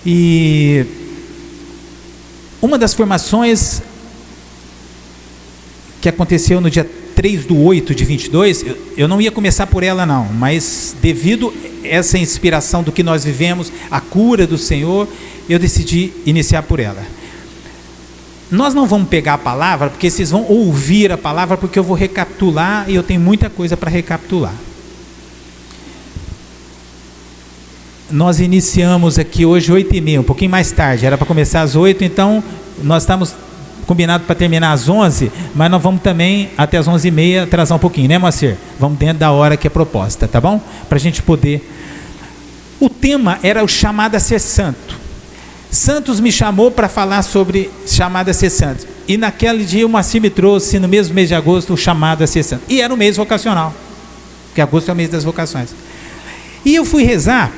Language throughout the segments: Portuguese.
E uma das formações que aconteceu no dia 3/8/22, eu não ia começar por ela não, mas devido a essa inspiração do que nós vivemos, a cura do Senhor, eu decidi iniciar por ela. Nós não vamos pegar a palavra, porque vocês vão ouvir a palavra, porque eu vou recapitular e eu tenho muita coisa para recapitular. Nós iniciamos aqui hoje 8h30, um pouquinho mais tarde, era para começar às 8h, então nós estamos combinado para terminar às 11h, mas nós vamos também até às 11h30 atrasar um pouquinho, né, Moacir? Vamos dentro da hora que é proposta, tá bom? Para a gente poder... O tema era o chamado a ser santo. Santos me chamou para falar sobre chamado a ser santo, e naquele dia o Moacir me trouxe, no mesmo mês de agosto, o chamado a ser santo, e era o mês vocacional, porque agosto é o mês das vocações. E eu fui rezar.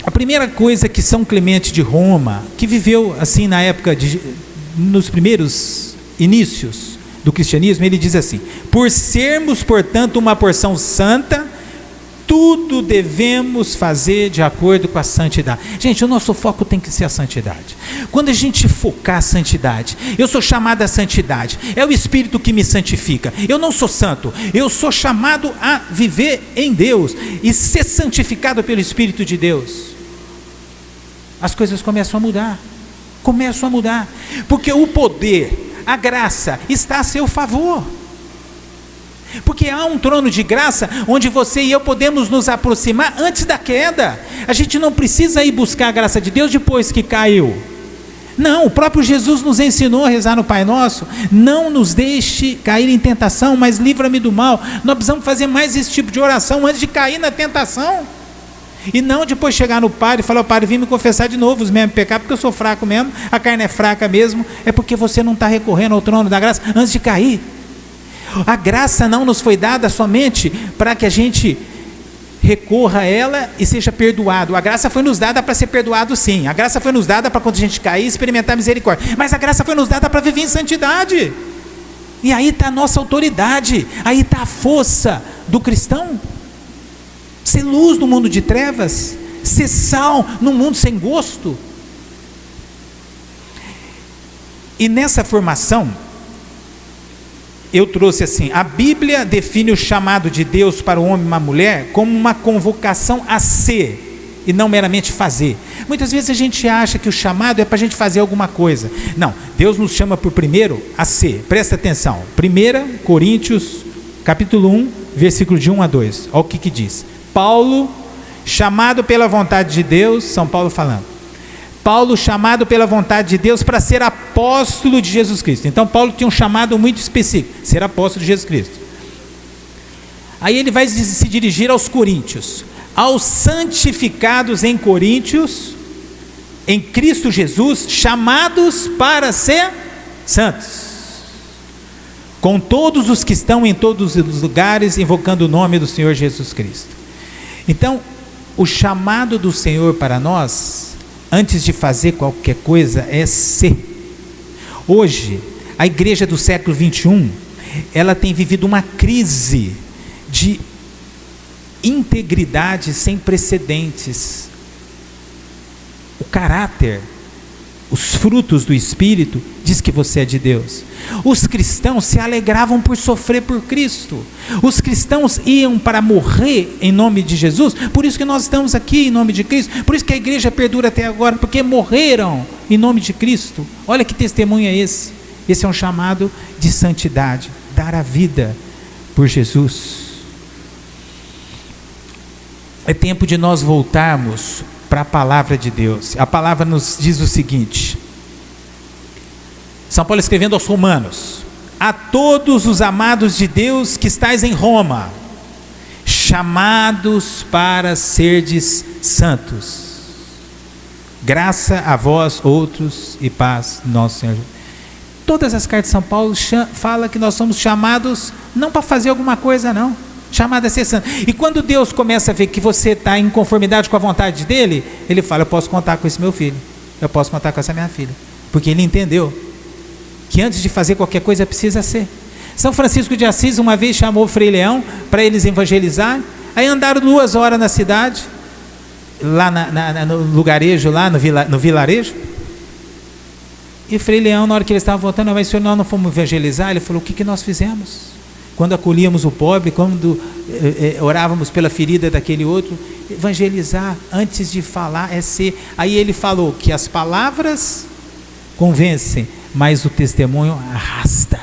A primeira coisa que São Clemente de Roma, que viveu assim na época nos primeiros inícios do cristianismo, ele diz assim: por sermos, portanto, uma porção santa, tudo devemos fazer de acordo com a santidade. Gente, o nosso foco tem que ser a santidade. Quando a gente focar a santidade, eu sou chamado à santidade, é o Espírito que me santifica. Eu não sou santo, eu sou chamado a viver em Deus e ser santificado pelo Espírito de Deus. As coisas começam a mudar, porque o poder, a graça está a seu favor. Porque há um trono de graça onde você e eu podemos nos aproximar antes da queda. A gente não precisa ir buscar a graça de Deus depois que caiu. Não, o próprio Jesus nos ensinou a rezar no Pai Nosso: não nos deixe cair em tentação, mas livra-me do mal. Nós precisamos fazer mais esse tipo de oração antes de cair na tentação. E não depois chegar no padre e falar: padre, vim me confessar de novo os mesmos pecados, porque eu sou fraco mesmo, a carne é fraca mesmo. É porque você não está recorrendo ao trono da graça antes de cair. A graça não nos foi dada somente para que a gente recorra a ela e seja perdoado. A graça foi nos dada para ser perdoado, sim. A graça foi nos dada para quando a gente cair experimentar misericórdia. Mas a graça foi nos dada para viver em santidade. E aí está a nossa autoridade, aí está a força do cristão. Ser luz no mundo de trevas, ser sal no mundo sem gosto. E nessa formação, eu trouxe assim: a Bíblia define o chamado de Deus para o homem e uma mulher como uma convocação a ser, e não meramente fazer. Muitas vezes a gente acha que o chamado é para a gente fazer alguma coisa. Não, Deus nos chama por primeiro a ser. Presta atenção, 1 Coríntios capítulo 1, versículo de 1 a 2, olha o que diz. Paulo, chamado pela vontade de Deus, São Paulo falando, Paulo chamado pela vontade de Deus para ser apóstolo de Jesus Cristo. Então Paulo tinha um chamado muito específico: ser apóstolo de Jesus Cristo. Aí ele vai se dirigir aos coríntios: aos santificados em Coríntios, em Cristo Jesus, chamados para ser santos, com todos os que estão em todos os lugares, invocando o nome do Senhor Jesus Cristo. Então, o chamado do Senhor para nós, antes de fazer qualquer coisa, é ser. Hoje, a igreja do século 21, ela tem vivido uma crise de integridade sem precedentes. O caráter, os frutos do Espírito, diz que você é de Deus. Os cristãos se alegravam por sofrer por Cristo. Os cristãos iam para morrer em nome de Jesus. Por isso que nós estamos aqui em nome de Cristo. Por isso que a igreja perdura até agora, porque morreram em nome de Cristo. Olha que testemunho é esse. Esse é um chamado de santidade, dar a vida por Jesus. É tempo de nós voltarmos para a palavra de Deus. A palavra nos diz o seguinte: São Paulo escrevendo aos Romanos: a todos os amados de Deus que estáis em Roma, chamados para serdes santos, graça a vós outros e paz nosso Senhor. Todas as cartas de São Paulo falam que nós somos chamados não para fazer alguma coisa, não, chamado a ser santo. E quando Deus começa a ver que você está em conformidade com a vontade dele, ele fala: eu posso contar com esse meu filho, eu posso contar com essa minha filha, porque ele entendeu que antes de fazer qualquer coisa precisa ser. São Francisco de Assis uma vez chamou o Frei Leão para eles evangelizar. Aí andaram 2 horas na cidade, lá no lugarejo, lá no vilarejo. E Frei Leão, na hora que ele estava voltando, mas senhor, nós não fomos evangelizar? Ele falou, o que nós fizemos? Quando acolhíamos o pobre, quando orávamos pela ferida daquele outro, evangelizar, antes de falar, é ser. Aí ele falou que as palavras convencem, mas o testemunho arrasta.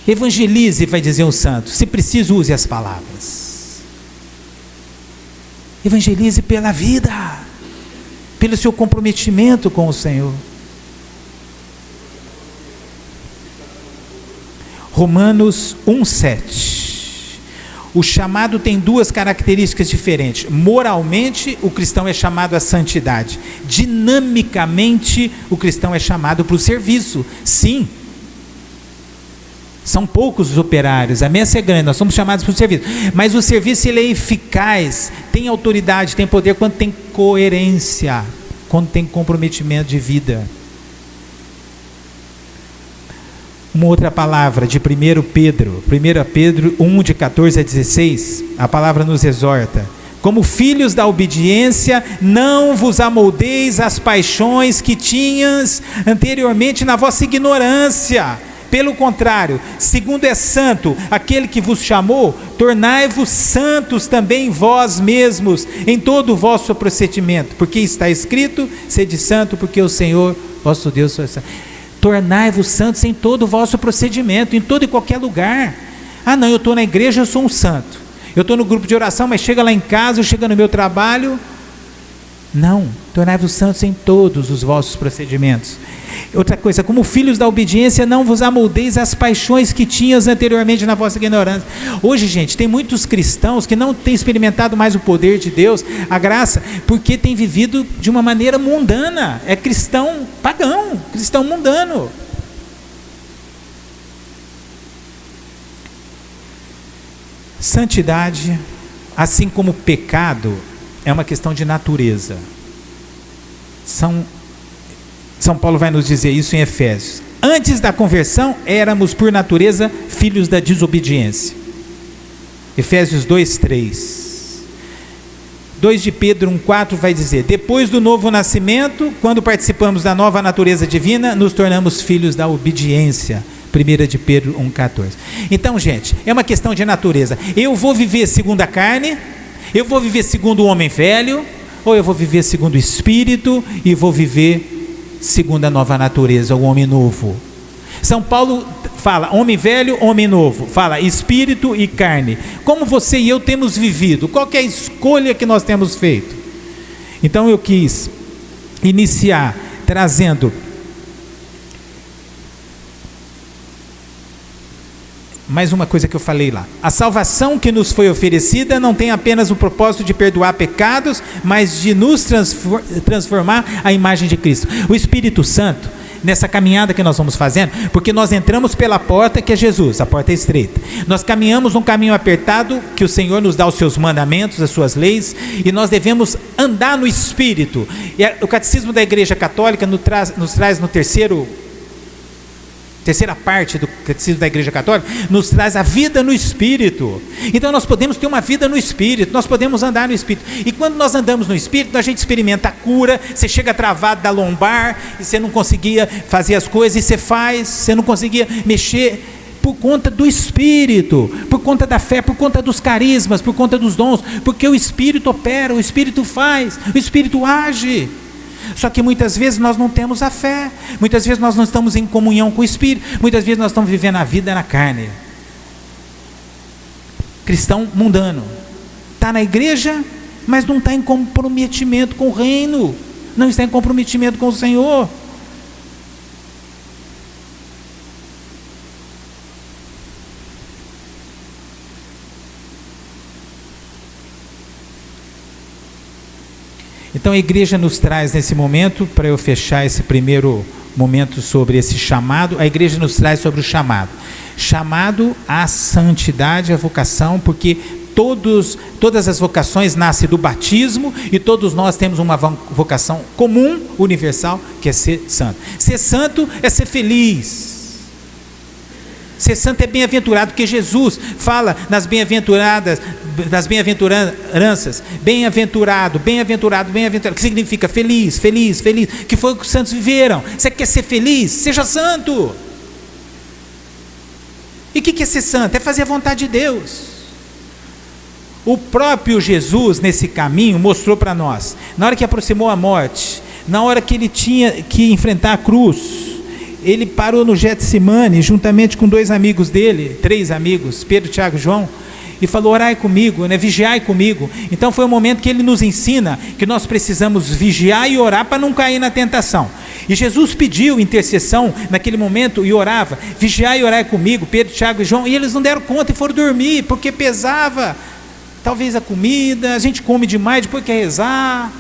Evangelize, vai dizer um santo, se preciso, use as palavras. Evangelize pela vida, pelo seu comprometimento com o Senhor. Romanos 1,7. O chamado tem duas características diferentes. Moralmente, o cristão é chamado à santidade. Dinamicamente, o cristão é chamado para o serviço. Sim, são poucos os operários, a messe é grande, nós somos chamados para o serviço. Mas o serviço, ele é eficaz, tem autoridade, tem poder quando tem coerência, quando tem comprometimento de vida. Uma outra palavra de 1 Pedro 1, de 14 a 16, a palavra nos exorta: como filhos da obediência, não vos amoldeis às paixões que tinhas anteriormente na vossa ignorância. Pelo contrário, segundo é santo aquele que vos chamou, tornai-vos santos também vós mesmos, em todo o vosso procedimento, porque está escrito, sede santo, porque o Senhor, vosso Deus, é santo. Tornai-vos santos em todo o vosso procedimento, em todo e qualquer lugar. Ah não, eu estou na igreja, eu sou um santo. Eu estou no grupo de oração, mas chega lá em casa, chega no meu trabalho. Não, tornai-vos santos em todos os vossos procedimentos. Outra coisa, como filhos da obediência, não vos amoldeis às paixões que tinhas anteriormente na vossa ignorância. Hoje, gente, tem muitos cristãos que não têm experimentado mais o poder de Deus, a graça, porque têm vivido de uma maneira mundana. É cristão pagão, cristão mundano. Santidade, assim como pecado, é uma questão de natureza. São Paulo vai nos dizer isso em Efésios. Antes da conversão, éramos por natureza filhos da desobediência. Efésios 2:3. 2 de Pedro 1:4 vai dizer: depois do novo nascimento, quando participamos da nova natureza divina, nos tornamos filhos da obediência. 1 de Pedro 1:14. Então, gente, é uma questão de natureza. Eu vou viver segundo a carne, eu vou viver segundo o homem velho, ou eu vou viver segundo o Espírito e vou viver segundo a nova natureza, o homem novo. São Paulo fala homem velho, homem novo, fala Espírito e carne. Como você e eu temos vivido? Qual que é a escolha que nós temos feito? Então eu quis iniciar trazendo mais uma coisa que eu falei lá. A salvação que nos foi oferecida não tem apenas o propósito de perdoar pecados, mas de nos transformar à imagem de Cristo. O Espírito Santo, nessa caminhada que nós vamos fazendo, porque nós entramos pela porta que é Jesus, a porta é estreita. Nós caminhamos num caminho apertado, que o Senhor nos dá os seus mandamentos, as suas leis, e nós devemos andar no Espírito. E o Catecismo da Igreja Católica nos traz no terceira parte do Catecismo da Igreja Católica, nos traz a vida no Espírito. Então nós podemos ter uma vida no Espírito, nós podemos andar no Espírito. E quando nós andamos no Espírito, a gente experimenta a cura. Você chega travado da lombar, e você não conseguia fazer as coisas, e você faz, você não conseguia mexer, por conta do Espírito, por conta da fé, por conta dos carismas, por conta dos dons, porque o Espírito opera, o Espírito faz, o Espírito age. Só que muitas vezes nós não temos a fé, muitas vezes nós não estamos em comunhão com o Espírito, muitas vezes nós estamos vivendo a vida na carne. Cristão mundano, está na igreja, mas não está em comprometimento com o reino, não está em comprometimento com o Senhor. Então a igreja nos traz nesse momento, para eu fechar esse primeiro momento sobre esse chamado, a igreja nos traz sobre o chamado à santidade, à vocação, porque todas as vocações nascem do batismo, e todos nós temos uma vocação comum, universal, que é ser santo. Ser santo é ser feliz. Ser santo é bem-aventurado, porque Jesus fala nas bem-aventuranças, bem-aventurado, bem-aventurado, bem-aventurado, que significa feliz, feliz, feliz, que foi o que os santos viveram. Você quer ser feliz? Seja santo. E o que é ser santo? É fazer a vontade de Deus. O próprio Jesus, nesse caminho, mostrou para nós, na hora que aproximou a morte, na hora que ele tinha que enfrentar a cruz, ele parou no Getsemane, juntamente com 2 amigos dele, 3 amigos, Pedro, Tiago e João, e falou: orai comigo, vigiai comigo. Então foi o momento que ele nos ensina que nós precisamos vigiar e orar para não cair na tentação. E Jesus pediu intercessão naquele momento e orava: vigiai e orai comigo, Pedro, Tiago e João, e eles não deram conta e foram dormir, porque pesava, talvez a comida, a gente come demais, depois quer rezar.